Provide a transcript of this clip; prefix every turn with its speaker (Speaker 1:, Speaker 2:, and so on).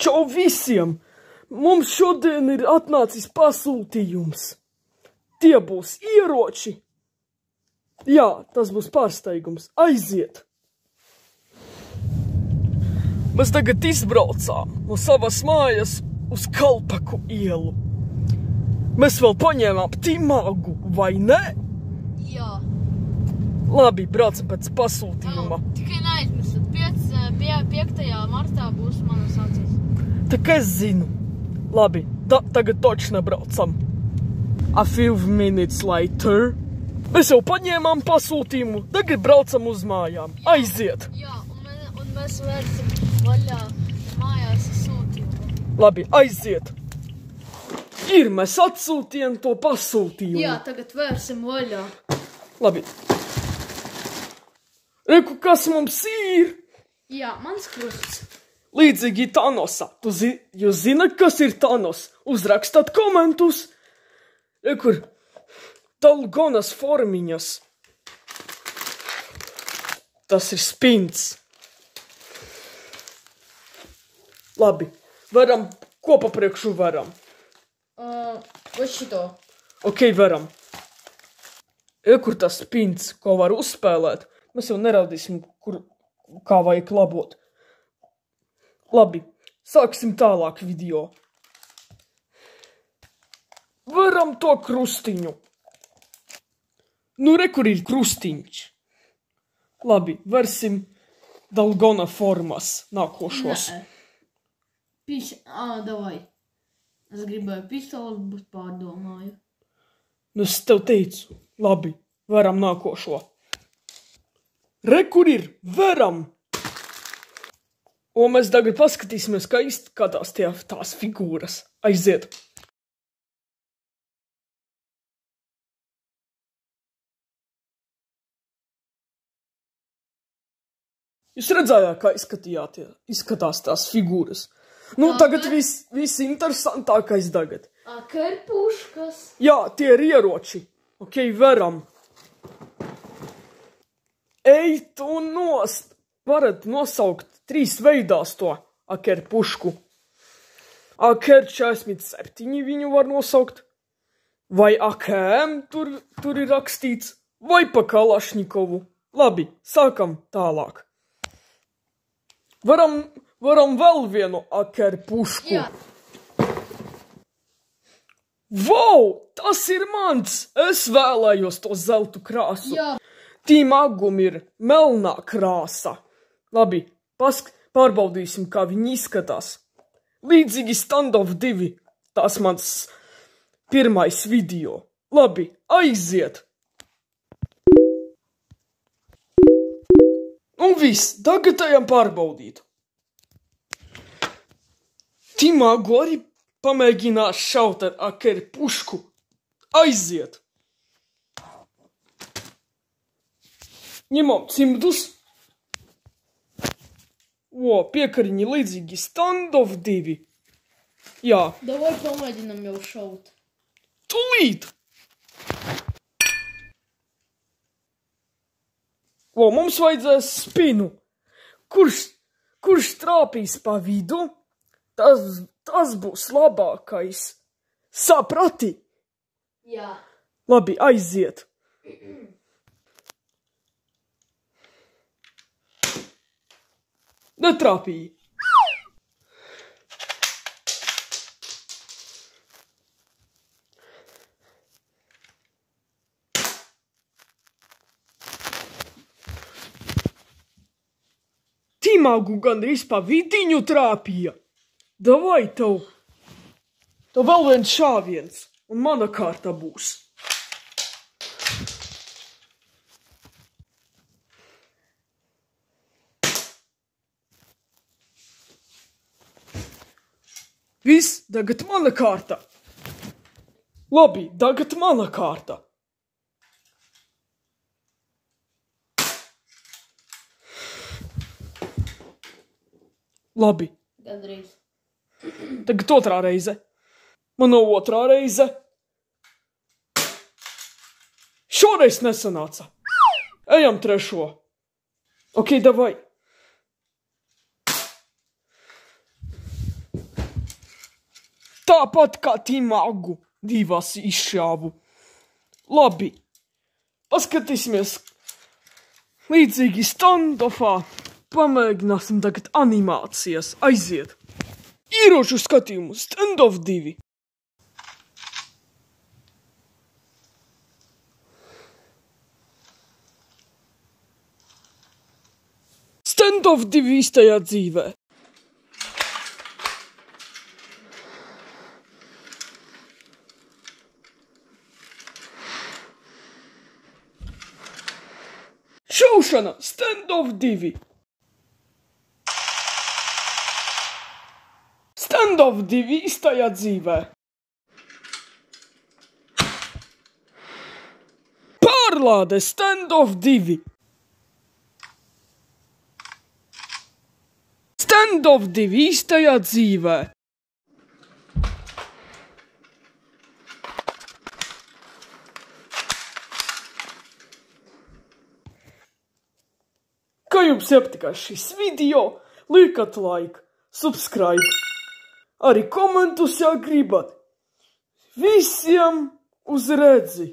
Speaker 1: Čau visiem! Mums šodien ir atnācis pasūtījums. Tie būs ieroči. Jā, tas būs pārsteigums. Aiziet! Mēs tagad izbraucām no savas mājas uz Kalpaku ielu. Mēs vēl paņēmām Timagu, vai ne?
Speaker 2: Jā.
Speaker 1: Labi, braucam pēc pasūtījuma.
Speaker 2: Tikai neaizmirstat, 5. martā būs manas acīs.
Speaker 1: Tā kā es zinu. Labi, tagad točni nebraucam. A few minutes later. Mēs jau paņēmām pasūtījumu, tagad braucam uz mājām. Aiziet!
Speaker 2: Jā, un mēs vērsim vaļā mājās sūtījumu.
Speaker 1: Labi, aiziet! Ir, mēs atsūtījām to pasūtījumu.
Speaker 2: Jā, tagad vērsim vaļā.
Speaker 1: Labi. Reku, kas mums ir?
Speaker 2: Jā, mans krusts.
Speaker 1: Līdzīgi Thanosa. Jūs zināt, kas ir Thanos? Uzrakstat komentus. Rekur, dalgonas formiņas. Tas ir spints. Labi, varam, ko pa priekšu varam?
Speaker 2: Vai šito?
Speaker 1: Ok, varam. Rekur tas spints, ko var uzspēlēt. Mēs jau nerādīsim, kā vajag labot. Labi, sāksim tālāk video. Varam to krustiņu. Nu, re, kur ir krustiņš. Labi, versim dalgona formas nākošos.
Speaker 2: Davai. Es gribēju pistoli, bet pārdomāju.
Speaker 1: Nu, es tev teicu. Labi, varam nākošo. Re, kur ir? Varam! Un mēs tagad paskatīsimies, kā izskatās tās figūras. Aiziet! Jūs redzējāt, kā izskatās tās figūras? Nu, tagad viss interesantākais tagad.
Speaker 2: Kerpuškas.
Speaker 1: Jā, tie ir ieroči. Ok, varam. Ej, tu nost! Varat nosaukt 3 veidās to akerpušku. AK-47 viņu var nosaukt. Vai AKM tur ir rakstīts. Vai pa Kalašņikovu. Labi, sākam tālāk. Varam vēl vienu akerpušku.
Speaker 2: Jā.
Speaker 1: Wow, tas ir mans! Es vēlējos to zeltu krāsu.
Speaker 2: Jā.
Speaker 1: Timagum ir melnā krāsa. Labi, pārbaudīsim, kā viņi izskatās. Līdzīgi Standoff 2. Tas mans pirmais video. Labi, aiziet! Un viss, tagad ejam pārbaudīt. Timagu arī pamēģinās šaut ar akerpušku. Aiziet! Ņemam cimdus. Piekariņi līdzīgi Standoff 2. Jā.
Speaker 2: Davai pamēģinam jau šaut.
Speaker 1: Tūlīt! Mums vajadzēs spinu. Kurš trāpīs pa vidu, tas būs labākais. Saprati?
Speaker 2: Jā.
Speaker 1: Labi, aiziet. Netrāpīja. Timagu gandrīz pa vidiņu trāpīja. Davai tev vēl viens šāviens, un mana kārta būs. Viss, tagad mana kārta. Labi, tagad mana kārta. Labi.
Speaker 2: Gandrīz.
Speaker 1: Tagad otrā reize. Mana otrā reize. Šoreiz nesanāca. Ejam trešo. Ok, davai. Tāpat kā Timagu divas izšāvu. Labi, paskatīsimies līdzīgi stand-offā. Pamēģināsim tagad animācijas. Aiziet! Ieroču skatījumu stand-off 2. Stand-off 2 īstajā dzīvē. Šaušana stand-off 2. Stand-off 2 īstajā dzīvē. Pārlāde stand-off 2. Stand-off 2 īstajā dzīvē. Kā jums iepatikās šis video, liekat like, subscribe, arī komentus, ja gribat. Visiem uz redzi!